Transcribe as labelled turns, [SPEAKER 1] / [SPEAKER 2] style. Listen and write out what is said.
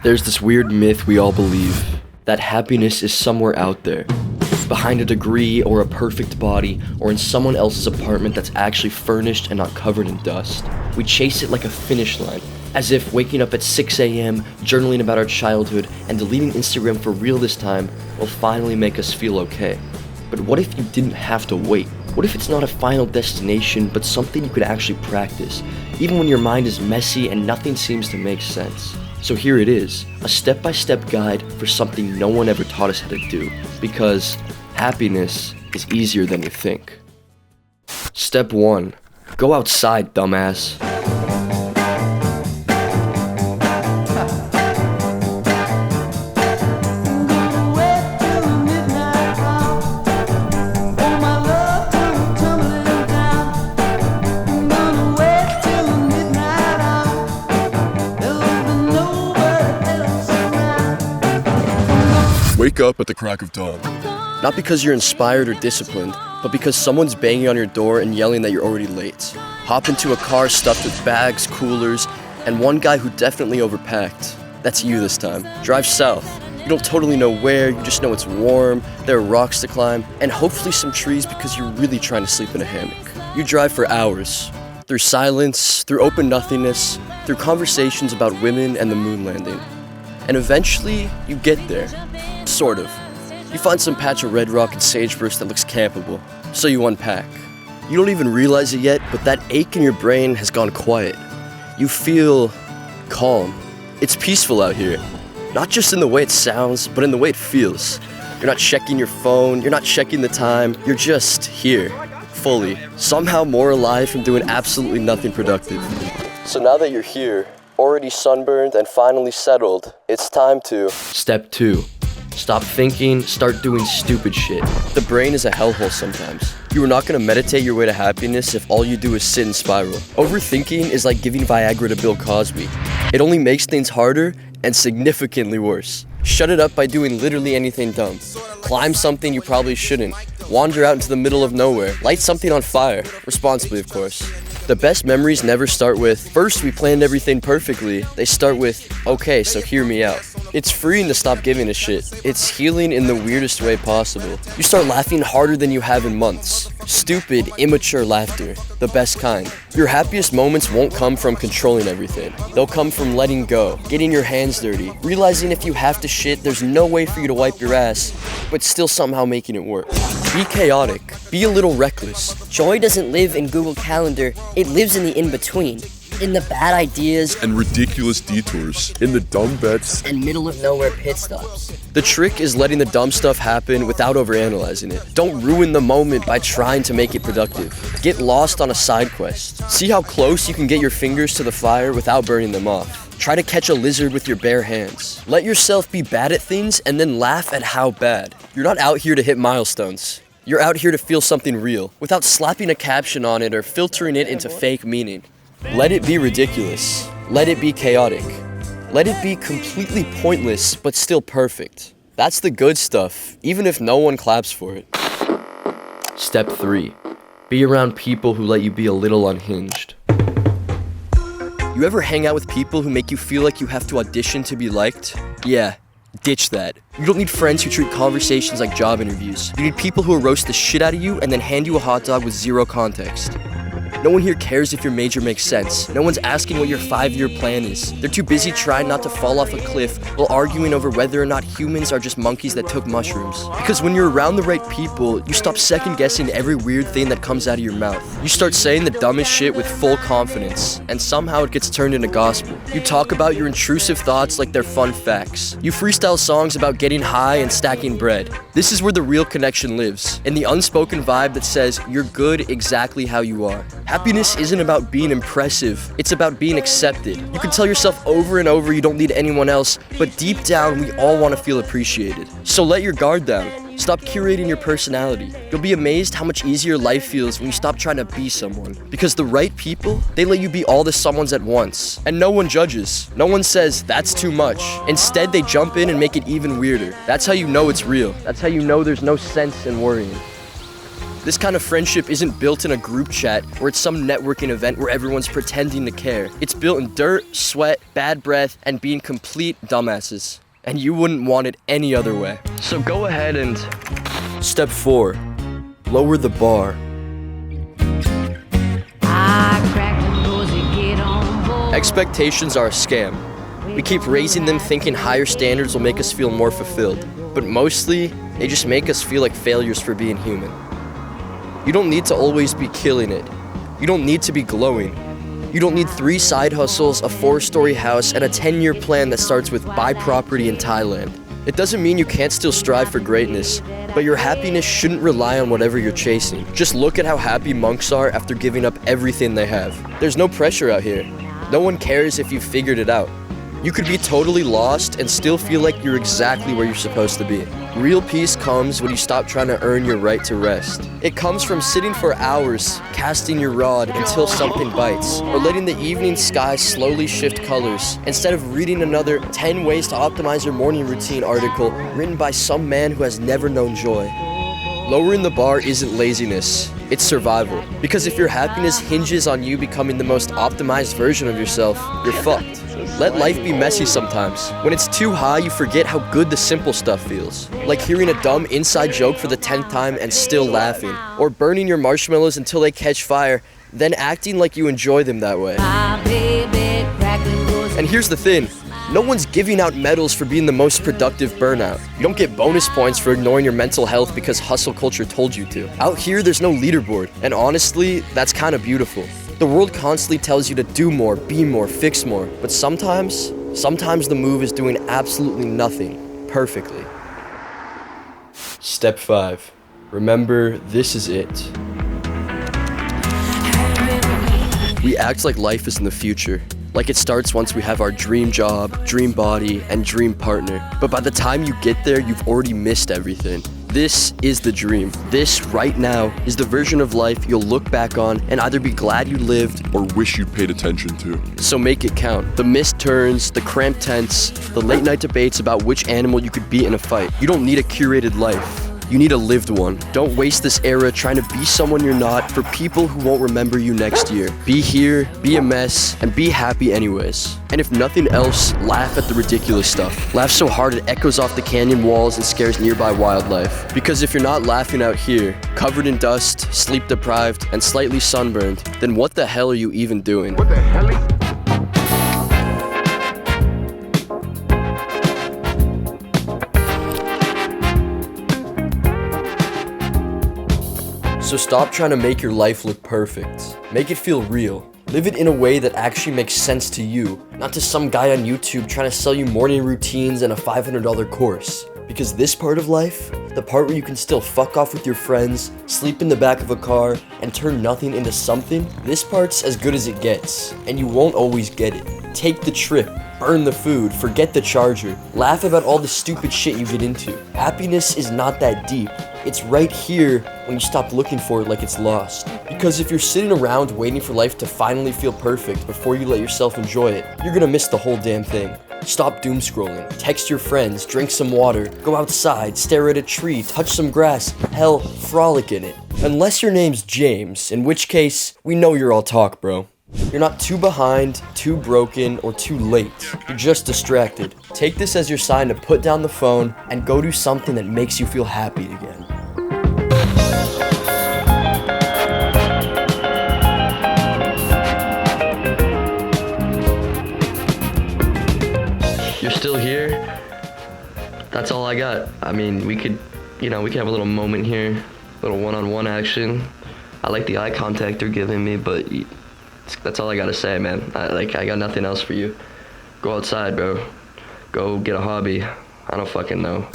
[SPEAKER 1] There's this weird myth we all believe, that happiness is somewhere out there, behind a degree or a perfect body, or in someone else's apartment that's actually furnished and not covered in dust. We chase it like a finish line, as if waking up at 6 a.m., journaling about our childhood, and deleting Instagram for real this time will finally make us feel okay. But what if you didn't have to wait? What if it's not a final destination, but something you could actually practice, even when your mind is messy and nothing seems to make sense? So here it is, a step-by-step guide for something no one ever taught us how to do, because happiness is easier than you think. Step 1. Go outside, dumbass.
[SPEAKER 2] Wake up at the crack of dawn.
[SPEAKER 1] Not because you're inspired or disciplined, but because someone's banging on your door and yelling that you're already late. Hop into a car stuffed with bags, coolers, and one guy who definitely overpacked. That's you this time. Drive south. You don't totally know where, you just know it's warm, there are rocks to climb, and hopefully some trees because you're really trying to sleep in a hammock. You drive for hours. Through silence, through open nothingness, through conversations about women and the moon landing. And eventually, you get there. Sort of. You find some patch of red rock and sagebrush that looks campable, so you unpack. You don't even realize it yet, but that ache in your brain has gone quiet. You feel calm. It's peaceful out here. Not just in the way it sounds, but in the way it feels. You're not checking your phone, you're not checking the time, you're just here, fully. Somehow more alive from doing absolutely nothing productive. So now that you're here, already sunburned and finally settled, it's time to... Step 2. Stop thinking, start doing stupid shit. The brain is a hellhole sometimes. You are not gonna meditate your way to happiness if all you do is sit and spiral. Overthinking is like giving Viagra to Bill Cosby. It only makes things harder and significantly worse. Shut it up by doing literally anything dumb. Climb something you probably shouldn't. Wander out into the middle of nowhere. Light something on fire. Responsibly, of course. The best memories never start with, first we planned everything perfectly. They start with, okay, so hear me out. It's freeing to stop giving a shit. It's healing in the weirdest way possible. You start laughing harder than you have in months. Stupid, immature laughter. The best kind. Your happiest moments won't come from controlling everything. They'll come from letting go, getting your hands dirty, realizing if you have to shit, there's no way for you to wipe your ass, but still somehow making it work. Be chaotic. Be a little reckless.
[SPEAKER 3] Joy doesn't live in Google Calendar, it lives in the in-between. In the bad ideas
[SPEAKER 2] And ridiculous detours. In the dumb bets.
[SPEAKER 3] and middle-of-nowhere pit stops.
[SPEAKER 1] The trick is letting the dumb stuff happen without overanalyzing it. Don't ruin the moment by trying to make it productive. Get lost on a side quest. See how close you can get your fingers to the fire without burning them off. Try to catch a lizard with your bare hands. Let yourself be bad at things and then laugh at how bad. You're not out here to hit milestones. You're out here to feel something real, without slapping a caption on it or filtering it into fake meaning. Let it be ridiculous. Let it be chaotic. Let it be completely pointless, but still perfect. That's the good stuff, even if no one claps for it. Step 3. Be around people who let you be a little unhinged. You ever hang out with people who make you feel like you have to audition to be liked? Yeah, ditch that. You don't need friends who treat conversations like job interviews. You need people who will roast the shit out of you and then hand you a hot dog with zero context. No one here cares if your major makes sense. No one's asking what your 5-year plan is. They're too busy trying not to fall off a cliff while arguing over whether or not humans are just monkeys that took mushrooms. Because when you're around the right people, you stop second-guessing every weird thing that comes out of your mouth. You start saying the dumbest shit with full confidence, and somehow it gets turned into gospel. You talk about your intrusive thoughts like they're fun facts. You freestyle songs about getting high and stacking bread. This is where the real connection lives, in the unspoken vibe that says you're good exactly how you are. Happiness isn't about being impressive, it's about being accepted. You can tell yourself over and over you don't need anyone else, but deep down we all want to feel appreciated. So let your guard down. Stop curating your personality. You'll be amazed how much easier life feels when you stop trying to be someone. Because the right people, they let you be all the someones at once. And no one judges. No one says, that's too much. Instead, they jump in and make it even weirder. That's how you know it's real. That's how you know there's no sense in worrying. This kind of friendship isn't built in a group chat or it's some networking event where everyone's pretending to care. It's built in dirt, sweat, bad breath, and being complete dumbasses. And you wouldn't want it any other way. So go ahead and... Step 4. Lower the bar. Expectations are a scam. We keep raising them thinking higher standards will make us feel more fulfilled. But mostly, they just make us feel like failures for being human. You don't need to always be killing it. You don't need to be glowing. You don't need 3 side hustles, a 4-story house, and a 10-year plan that starts with buy property in Thailand. It doesn't mean you can't still strive for greatness, but your happiness shouldn't rely on whatever you're chasing. Just look at how happy monks are after giving up everything they have. There's no pressure out here. No one cares if you've figured it out. You could be totally lost and still feel like you're exactly where you're supposed to be. Real peace comes when you stop trying to earn your right to rest. It comes from sitting for hours, casting your rod until something bites, or letting the evening sky slowly shift colors, instead of reading another 10 ways to optimize your morning routine article written by some man who has never known joy. Lowering the bar isn't laziness, it's survival. Because if your happiness hinges on you becoming the most optimized version of yourself, you're fucked. Let life be messy sometimes. When it's too high, you forget how good the simple stuff feels. Like hearing a dumb inside joke for the 10th time and still laughing. Or burning your marshmallows until they catch fire, then acting like you enjoy them that way. And here's the thing. No one's giving out medals for being the most productive burnout. You don't get bonus points for ignoring your mental health because hustle culture told you to. Out here, there's no leaderboard. And honestly, that's kind of beautiful. The world constantly tells you to do more, be more, fix more. But sometimes the move is doing absolutely nothing perfectly. Step 5. Remember, this is it. We act like life is in the future. Like it starts once we have our dream job, dream body, and dream partner. But by the time you get there, you've already missed everything. This is the dream. This, right now, is the version of life you'll look back on and either be glad you lived
[SPEAKER 2] Or wish you'd paid attention to.
[SPEAKER 1] So make it count. The missed turns, the cramped tents, the late night debates about which animal you could be in a fight. You don't need a curated life. You need a lived one. Don't waste this era trying to be someone you're not for people who won't remember you next year. Be here, be a mess, and be happy anyways. And if nothing else, laugh at the ridiculous stuff. Laugh so hard it echoes off the canyon walls and scares nearby wildlife. Because if you're not laughing out here, covered in dust, sleep deprived, and slightly sunburned, then what the hell are you even doing?
[SPEAKER 2] What the hell?
[SPEAKER 1] So stop trying to make your life look perfect. Make it feel real. Live it in a way that actually makes sense to you, not to some guy on YouTube trying to sell you morning routines and a $500 course. Because this part of life, the part where you can still fuck off with your friends, sleep in the back of a car, and turn nothing into something, this part's as good as it gets, and you won't always get it. Take the trip, burn the food, forget the charger, laugh about all the stupid shit you get into. Happiness is not that deep. It's right here when you stop looking for it like it's lost. Because if you're sitting around waiting for life to finally feel perfect before you let yourself enjoy it, you're gonna miss the whole damn thing. Stop doom scrolling, text your friends, drink some water, go outside, stare at a tree, touch some grass, hell, frolic in it. Unless your name's James, in which case, we know you're all talk, bro. You're not too behind, too broken, or too late. You're just distracted. Take this as your sign to put down the phone and go do something that makes you feel happy again. You're still here? That's all I got. I mean, we could have a little moment here, a little one-on-one action. I like the eye contact they're giving me, but that's all I gotta say, man. I got nothing else for you. Go outside, bro. Go get a hobby. I don't fucking know.